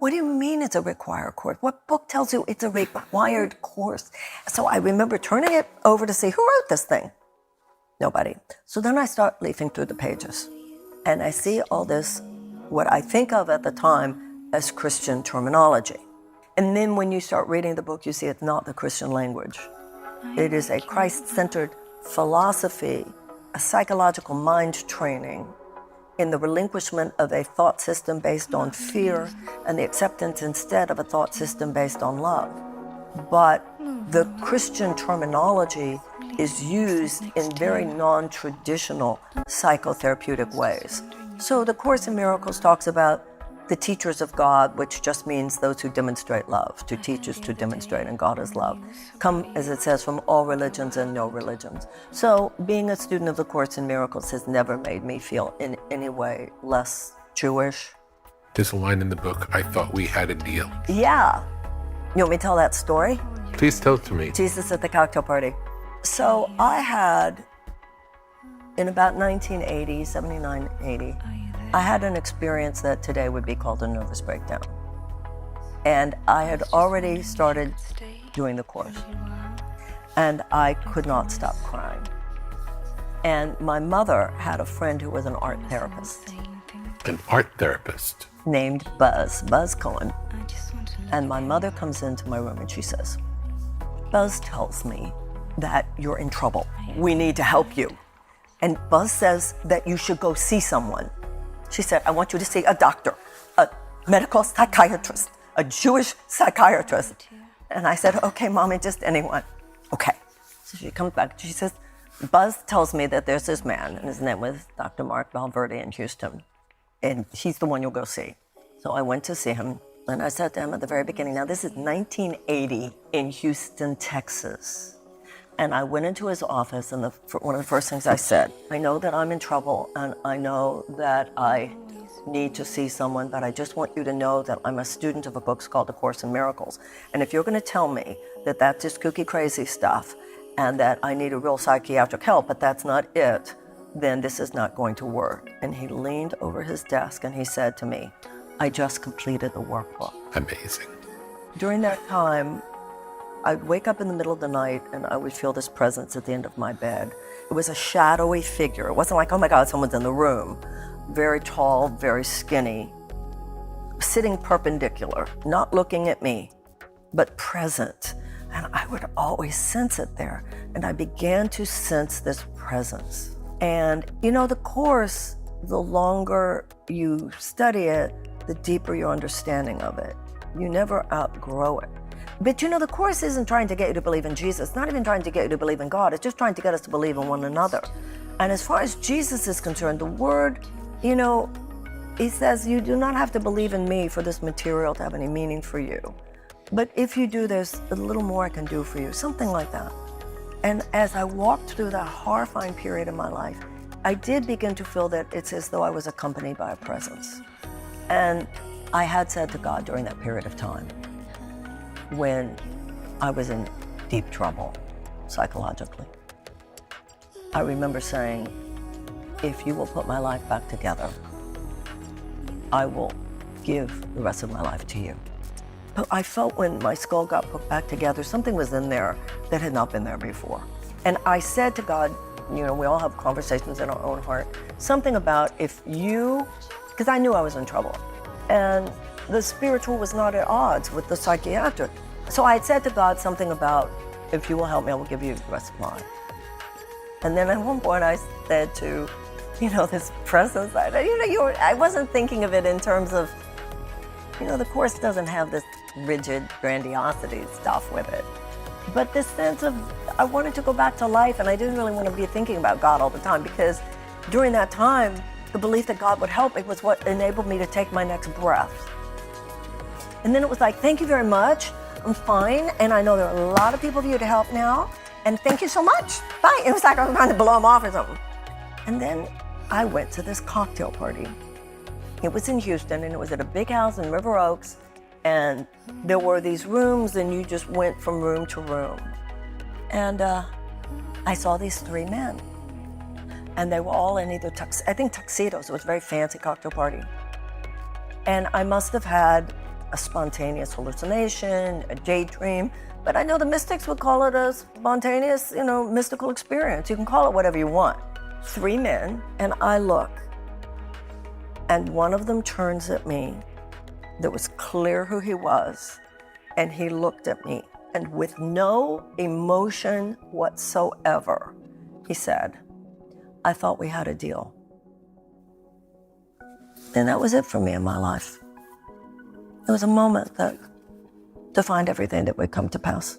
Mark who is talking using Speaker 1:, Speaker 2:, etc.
Speaker 1: What do you mean it's a required course? What book tells you it's a required course? So I remember turning it over to see who wrote this thing. Nobody. So then I start leafing through the pages, and I see all this, what I think of at the time as Christian terminology. And then when you start reading the book, you see it's not the Christian language. It is a Christ-centered philosophy, a psychological mind training in the relinquishment of a thought system based on fear and the acceptance instead of a thought system based on love. But the Christian terminology is used in very non-traditional psychotherapeutic ways. So the Course in Miracles talks about the teachers of God, which just means those who demonstrate love. To teach is to demonstrate, and God is love. Come, as it says, from all religions and no religions. So being a student of the Course in Miracles has never made me feel in any way less Jewish.
Speaker 2: There's a line in the book, I thought we had a deal.
Speaker 1: Yeah. You want me to tell that story?
Speaker 2: Please tell it to me.
Speaker 1: Jesus at the cocktail party. So I had, in about 1980, 79, 80, I had an experience that today would be called a nervous breakdown. And I had already started doing the course. And I could not stop crying. And my mother had a friend who was an art therapist.
Speaker 2: An art therapist?
Speaker 1: Named Buzz Cohen. And my mother comes into my room and she says, Buzz tells me that you're in trouble. We need to help you. And Buzz says that you should go see someone. She said, I want you to see a doctor, a medical psychiatrist, a Jewish psychiatrist. And I said, okay, Mommy, just anyone. Okay. So she comes back. She says, Buzz tells me that there's this man, and his name was Dr. Mark Valverde in Houston, and he's the one you'll go see. So I went to see him, and I said to him at the very beginning, now this is 1980 in Houston, Texas. And I went into his office, and one of the first things I said, I know that I'm in trouble, and I know that I need to see someone, but I just want you to know that I'm a student of a book called The Course in Miracles. And if you're going to tell me that that's just kooky crazy stuff, and that I need a real psychiatric help, but that's not it, then this is not going to work. And he leaned over his desk, and he said to me, I just completed the workbook.
Speaker 2: Amazing.
Speaker 1: During that time, I'd wake up in the middle of the night and I would feel this presence at the end of my bed. It was a shadowy figure. It wasn't like, oh my God, someone's in the room. Very tall, very skinny, sitting perpendicular, not looking at me, but present. And I would always sense it there. And I began to sense this presence. And you know, the Course, the longer you study it, the deeper your understanding of it. You never outgrow it. But you know, the Course isn't trying to get you to believe in Jesus. It's not even trying to get you to believe in God. It's just trying to get us to believe in one another. And as far as Jesus is concerned, the word, you know, he says, you do not have to believe in me for this material to have any meaning for you. But if you do, there's a little more I can do for you, something like that. And as I walked through that horrifying period in my life, I did begin to feel that it's as though I was accompanied by a presence. And I had said to God during that period of time, when I was in deep trouble psychologically, I remember saying, if you will put my life back together, I will give the rest of my life to you. But I felt when my skull got put back together, something was in there that had not been there before. And I said to God, you know, we all have conversations in our own heart, something about if you, because I knew I was in trouble. And the spiritual was not at odds with the psychiatric. So I had said to God something about, if you will help me, I will give you the rest of mine. And then at one point I said to, you know, this presence, I wasn't thinking of it in terms of, you know, the Course doesn't have this rigid grandiosity stuff with it. But this sense of, I wanted to go back to life, and I didn't really want to be thinking about God all the time, because during that time, the belief that God would help me was what enabled me to take my next breath. And then it was like, thank you very much, I'm fine, and I know there are a lot of people for you to help now, and thank you so much, bye. It was like I was trying to blow them off or something. And then I went to this cocktail party. It was in Houston, and it was at a big house in River Oaks, and there were these rooms, and you just went from room to room. And I saw these three men, and they were all in either tuxedos. It was a very fancy cocktail party. And I must have had a spontaneous hallucination, a daydream, but I know the mystics would call it a spontaneous, mystical experience. You can call it whatever you want. 3 men, and I look, and one of them turns at me. That was clear who he was, and he looked at me, and with no emotion whatsoever, he said, "I thought we had a deal." And that was it for me in my life. It was a moment that defined everything that would come to pass.